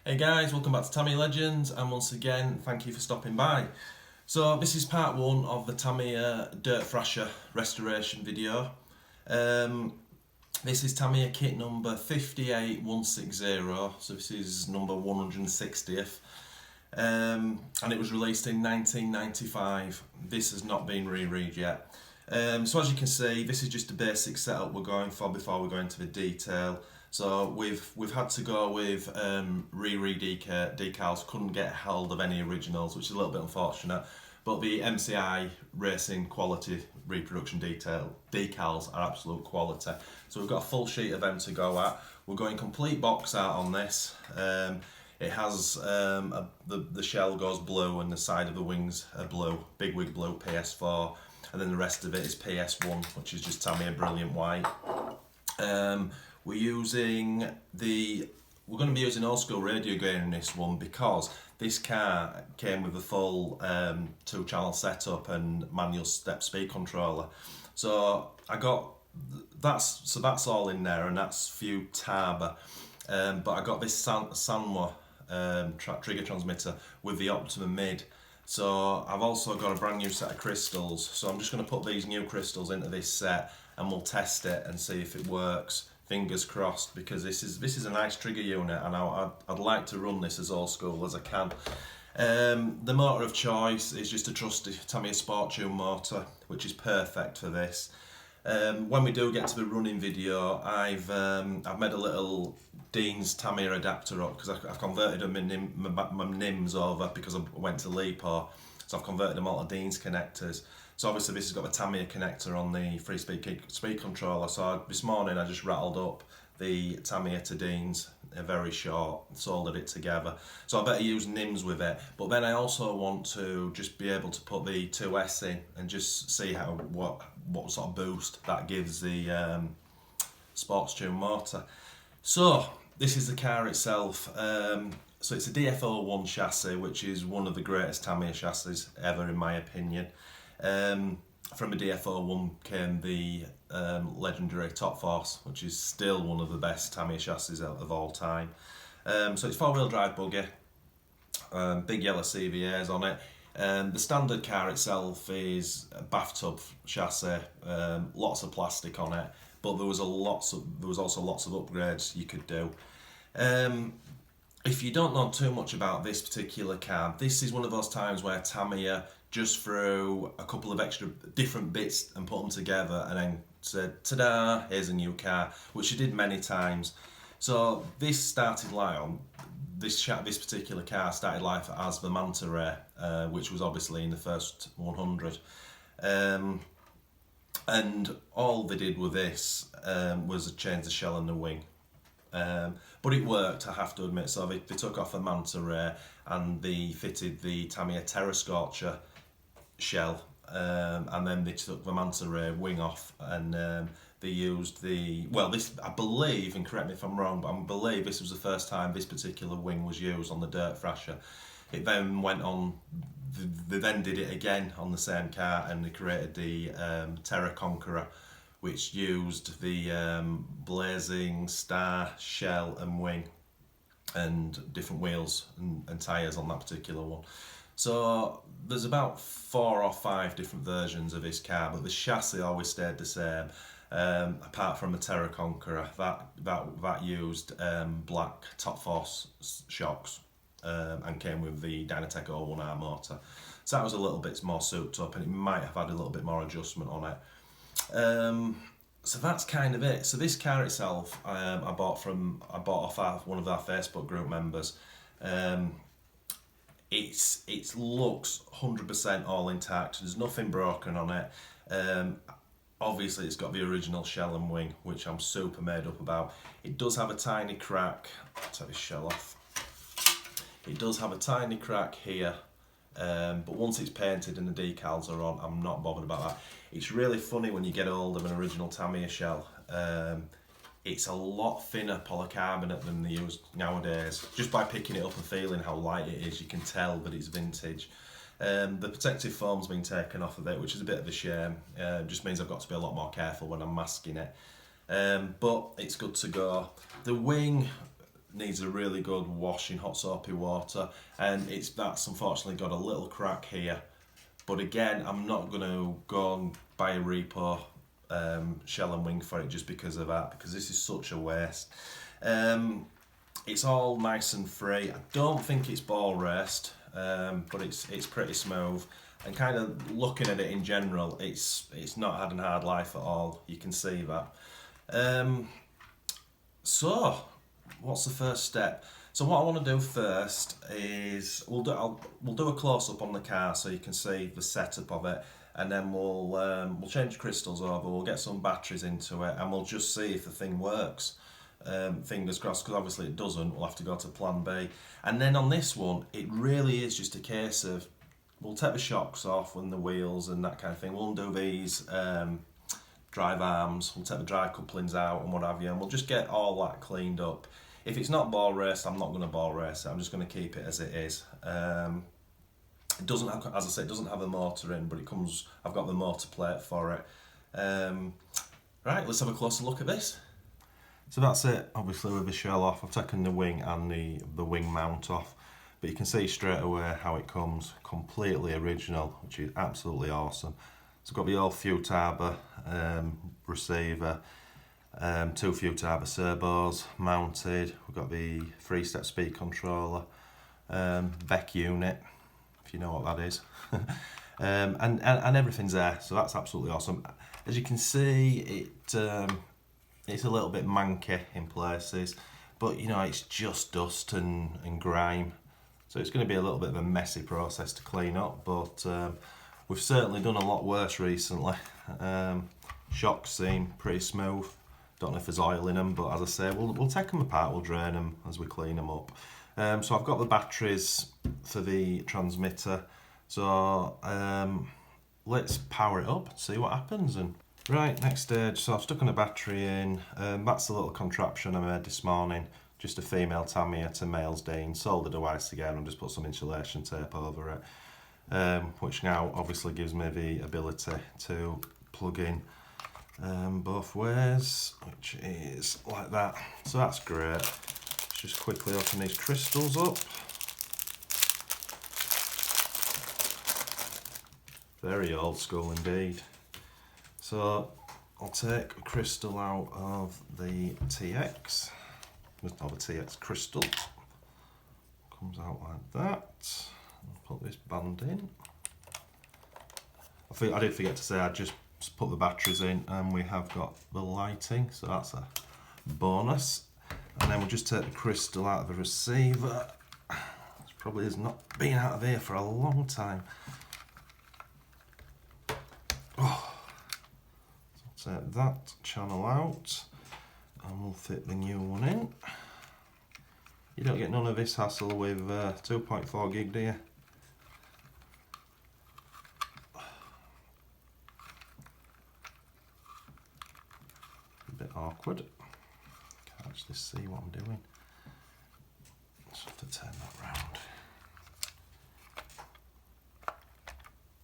Hey guys, welcome back to Tamiya Legends, and once again, thank you for stopping by. So this is part one of the Tamiya Dirt Thrasher restoration video. This is Tamiya kit number 58160, so this is number 160th. And it was released in 1995. This has not been reread yet. So as you can see, this is just a basic setup we're going for before we go into the detail. So we've had to go with decals, couldn't get hold of any originals, which is a little bit unfortunate. But the MCI Racing quality reproduction decals are absolute quality. So we've got a full sheet of them to go at. We're going complete box art on this. It has the shell goes blue and the side of the wings are blue, big wig blue PS4, and then the rest of it is PS1, which is just Tamiya Brilliant White. We're going to be using old school radio gear in this one because this car came with a full 2-channel setup and manual step speed controller. So that's all in there, and that's few Taba. But I got this Sanwa trigger transmitter with the Optimum Mid. So I've also got a brand new set of crystals. So I'm just going to put these new crystals into this set and we'll test it and see if it works. Fingers crossed, because this is a nice trigger unit, and I'd like to run this as old school as I can. The motor of choice is just a trusty Tamiya Sport Tune motor, which is perfect for this. When we do get to the running video, I've made a little Dean's Tamiya adapter up because I've converted my NIMs over because I went to Lipo, so I've converted them all to Dean's connectors. So obviously this has got the Tamiya connector on the free speed controller. So this morning I just rattled up the Tamiya to Dean's, very short, soldered it together. So I better use NIMs with it. But then I also want to just be able to put the 2S in and just see what sort of boost that gives the Sports Tune motor. So this is the car itself. So it's a DF01 chassis, which is one of the greatest Tamiya chassis ever in my opinion. From a DF01 came the legendary Top Force, which is still one of the best Tamiya chassis of all time. So it's 4-wheel drive buggy, big yellow CVAs on it. The standard car itself is a bathtub chassis, lots of plastic on it, but there was also lots of upgrades you could do. If you don't know too much about this particular car, this is one of those times where Tamiya just threw a couple of extra different bits and put them together and then said, ta-da, here's a new car, which she did many times. So this started life on, this particular car started life as the Manta Ray, which was obviously in the first 100. And all they did with this was change the shell and the wing. But it worked, I have to admit. So they took off the Manta Ray and they fitted the Tamiya Terra Scorcher shell, and then they took the Manta Ray wing off, and they used this, I believe, and correct me if I'm wrong, but I believe this was the first time this particular wing was used on the Dirt Thrasher. It then went on, they then did it again on the same car, and they created the Terra Conqueror, which used the blazing star shell and wing and different wheels and tyres on that particular one. So there's about 4 or 5 different versions of this car, but the chassis always stayed the same, apart from the Terra Conqueror that used black Top Force shocks and came with the Dynatech 01R motor. So that was a little bit more souped up, and it might have had a little bit more adjustment on it. So that's kind of it. So this car itself, I bought off one of our Facebook group members. It looks 100% all intact. There's nothing broken on it. Obviously, it's got the original shell and wing, which I'm super made up about. It does have a tiny crack. I'll take this shell off. It does have a tiny crack here. But once it's painted and the decals are on, I'm not bothered about that. It's really funny when you get hold of an original Tamiya shell. It's a lot thinner polycarbonate than they use nowadays. Just by picking it up and feeling how light it is, you can tell that it's vintage. The protective foam's been taken off of it, which is a bit of a shame. Just means I've got to be a lot more careful when I'm masking it. But it's good to go. The wing, needs a really good wash in hot soapy water, and that's unfortunately got a little crack here. But again, I'm not going to go and buy a repo shell and wing for it just because of that, because this is such a waste. It's all nice and free. I don't think it's ball raced, but it's pretty smooth. And kind of looking at it in general, it's not had a hard life at all. You can see that. So, what's the first step? So what I want to do first is we'll do a close up on the car so you can see the setup of it, and then we'll change crystals over. We'll get some batteries into it, and we'll just see if the thing works. Fingers crossed, because obviously it doesn't. We'll have to go to plan B. And then on this one, it really is just a case of we'll take the shocks off and the wheels and that kind of thing. We'll undo these drive arms. We'll take the drive couplings out and what have you, and we'll just get all that cleaned up. If it's not ball raced, I'm not going to ball race it. I'm just going to keep it as it is. It doesn't have, as I said, it doesn't have a motor in, but it comes. I've got the motor plate for it. Right, let's have a closer look at this. So that's it. Obviously, with the shell off, I've taken the wing and the wing mount off, but you can see straight away how it comes completely original, which is absolutely awesome. So I've got the old Futaba receiver. 2 Futaba servos mounted. We've got the 3-step speed controller, Beck unit, if you know what that is, and everything's there. So that's absolutely awesome. As you can see, it's a little bit manky in places, but you know it's just dust and grime. So it's going to be a little bit of a messy process to clean up, but we've certainly done a lot worse recently. Shocks seem pretty smooth. Don't know if there's oil in them, but as I say, we'll take them apart, we'll drain them as we clean them up. So I've got the batteries for the transmitter, so let's power it up and see what happens. And right, next stage, so I've stuck in a battery in. That's the little contraption I made this morning, just a female Tamiya to male's Dean, soldered the wires together and just put some insulation tape over it, which now obviously gives me the ability to plug in both ways, which is like that. So that's great. Let's just quickly open these crystals up. Very old school indeed. So I'll take a crystal out of the TX. Not the TX crystal. Comes out like that. I'll put this band in. I did forget to say I just put the batteries in, and we have got the lighting, so that's a bonus. And then we'll just take the crystal out of the receiver. This probably has not been out of here for a long time. Oh. So take that channel out, and we'll fit the new one in. You don't get none of this hassle with 2.4 gig, do you? A bit awkward. Can't actually see what I'm doing. Just have to turn that round.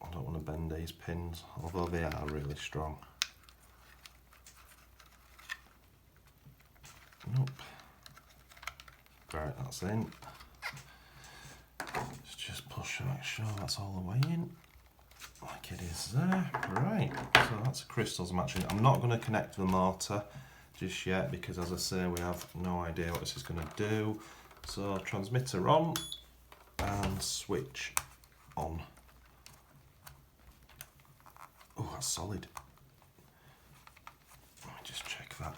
I don't want to bend these pins, although they are really strong. Nope. Right, that's in. Let's just push and make sure that's all the way in, like it is there. Right, so that's the crystals matching. I'm not going to connect the motor just yet because, as I say, we have no idea what this is going to do. So transmitter on and switch on. Oh, that's solid. Let me just check that.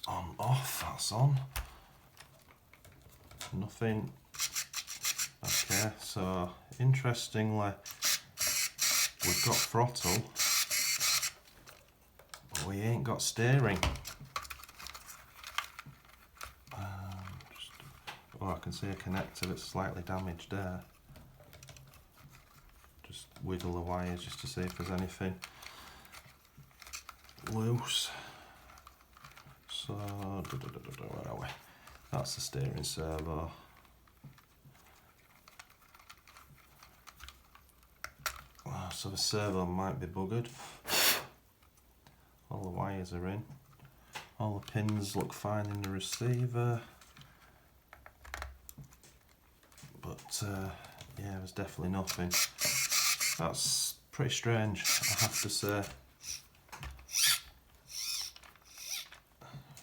On, off, that's on. Nothing. Okay, so interestingly, we've got throttle, but we ain't got steering. Oh, I can see a connector that's slightly damaged there. Just wiggle the wires just to see if there's anything loose. So, where are we? That's the steering servo. Oh, so the servo might be buggered. All the wires are in. All the pins look fine in the receiver, but yeah, there's definitely nothing. That's pretty strange, I have to say.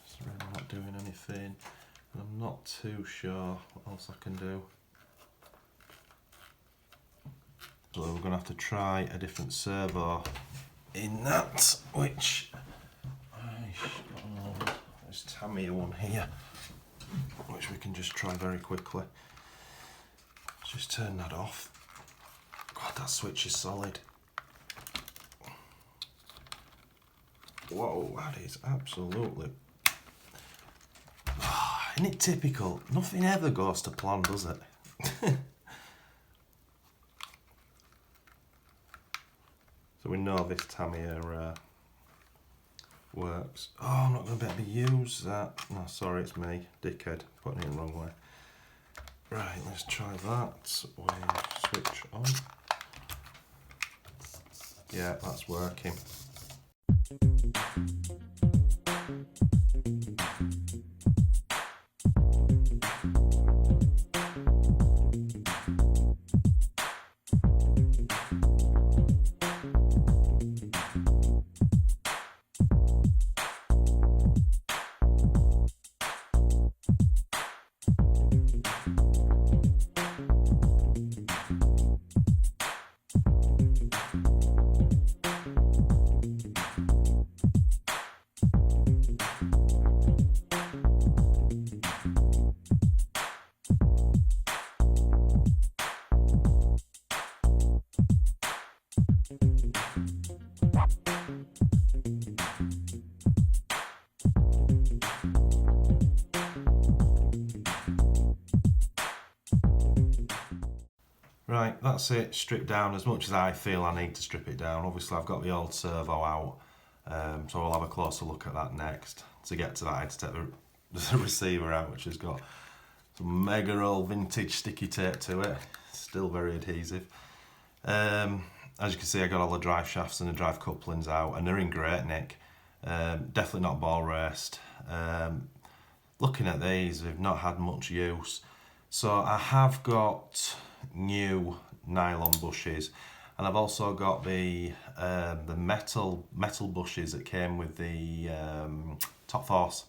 It's really not doing anything. I'm not too sure what else I can do. So we're going to have to try a different servo in that, which there's Tamiya one here, which we can just try very quickly. Just turn that off. God, that switch is solid. Whoa, that is absolutely... Isn't it typical? Nothing ever goes to plan, does it? So we know this Tamiya works. Oh, I'm not going to be able to use that. No, sorry, it's me, dickhead, putting it the wrong way. Right, let's try that. We switch on. Yeah, that's working. Right, that's it, stripped down as much as I feel I need to strip it down. Obviously I've got the old servo out, so I'll have a closer look at that next. To get to that I had to take the receiver out, which has got some mega old vintage sticky tape to it, still very adhesive. As you can see, I got all the drive shafts and the drive couplings out, and they're in great nick. Definitely not ball raced. Looking at these, they've not had much use. So I have got new nylon bushes, and I've also got the metal bushes that came with the Top Force.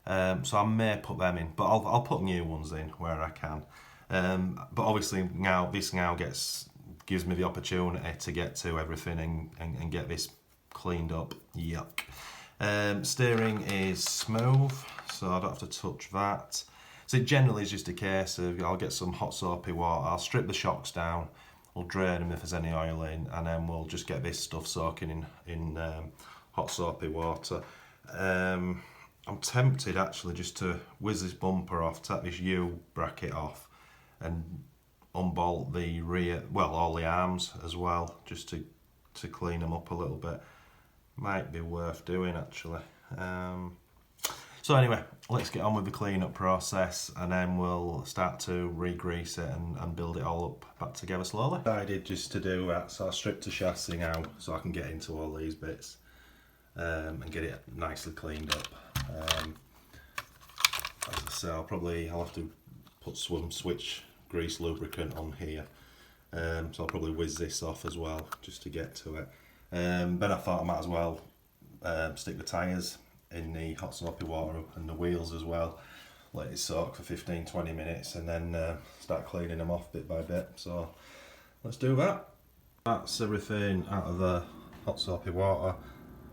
So I may put them in, but I'll put new ones in where I can. But obviously now this gives me the opportunity to get to everything and get this cleaned up. Yuck. Steering is smooth, so I don't have to touch that. So it generally is just a case of I'll get some hot soapy water, I'll strip the shocks down, we'll drain them if there's any oil in, and then we'll just get this stuff soaking in hot soapy water. I'm tempted actually just to whiz this bumper off, take this U bracket off, and unbolt the rear, well, all the arms as well, just to clean them up a little bit. Might be worth doing actually. So anyway, let's get on with the cleanup process, and then we'll start to re-grease it and build it all up back together slowly. I did just to do that, so I stripped the chassis out so I can get into all these bits and get it nicely cleaned up. As I say, I'll have to put some switch grease lubricant on here, so I'll probably whiz this off as well just to get to it. Then I thought I might as well stick the tyres in the hot soapy water and the wheels as well, let it soak for 15-20 minutes, and then start cleaning them off bit by bit. So let's do that. That's everything out of the hot soapy water,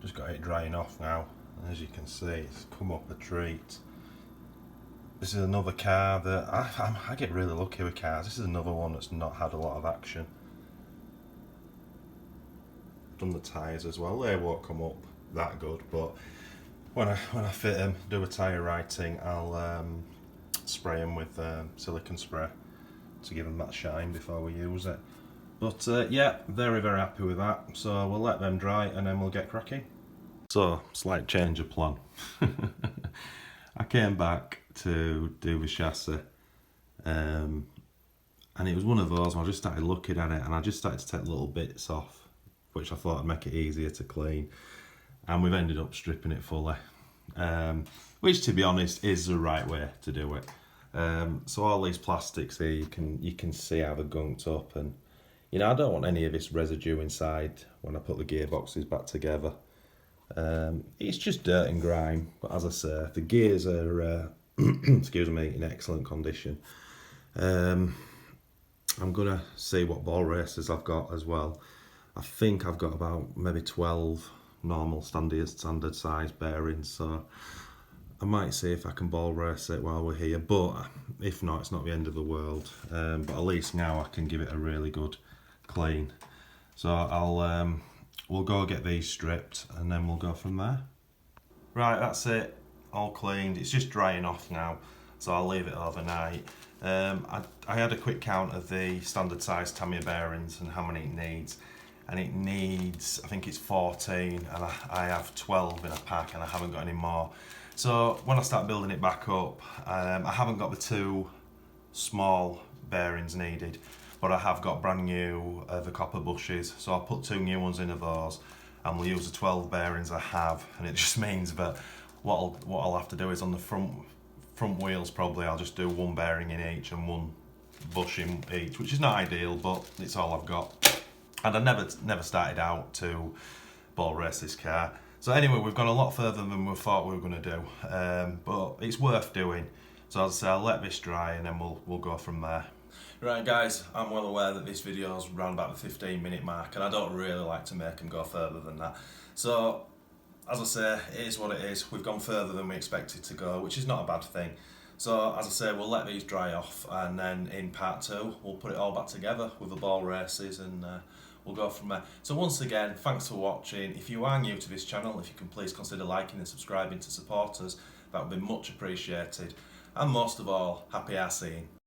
just got it drying off now, and as you can see it's come up a treat. This is another car that I get really lucky with cars. This is another one that's not had a lot of action. Done the tyres as well, they won't come up that good, but when I fit them, do a tyre writing, I'll spray them with silicone spray to give them that shine before we use it. But yeah, very happy with that, so we'll let them dry and then we'll get cracking. So, slight change of plan. I came back to do the chassis, and it was one of those where I just started looking at it and I just started to take little bits off, which I thought would make it easier to clean. And we've ended up stripping it fully. which to be honest is the right way to do it. So all these plastics here, you can see how they're gunked up, and you know, I don't want any of this residue inside when I put the gearboxes back together. It's just dirt and grime, but as I say, the gears are excuse me, in excellent condition. I'm gonna see what ball races I've got as well. I think I've got about maybe 12 normal standard size bearings, so I might see if I can ball race it while we're here, but if not, it's not the end of the world. But at least now I can give it a really good clean. So we'll go get these stripped and then we'll go from there. Right, that's it, all cleaned. It's just drying off now, so I'll leave it overnight. I had a quick count of the standard size Tamiya bearings and how many it needs. And it needs, I think it's 14, and I have 12 in a pack and I haven't got any more. So when I start building it back up, I haven't got the 2 small bearings needed, but I have got brand new the copper bushes, so I'll put 2 new ones in of those, and we'll use the 12 bearings I have. And it just means that what I'll have to do is on the front wheels, probably I'll just do 1 bearing in each and 1 bush in each, which is not ideal, but it's all I've got. And I never started out to ball race this car. So anyway, we've gone a lot further than we thought we were going to do, but it's worth doing. So as I say, I'll let this dry and then we'll go from there. Right guys, I'm well aware that this video's around about the 15-minute mark, and I don't really like to make them go further than that. So as I say, it is what it is. We've gone further than we expected to go, which is not a bad thing. So as I say, we'll let these dry off, and then in part 2 we'll put it all back together with the ball races, and we'll go from there. So once again, thanks for watching. If you are new to this channel, if you can please consider liking and subscribing to support us, that would be much appreciated. And most of all, happy RCing.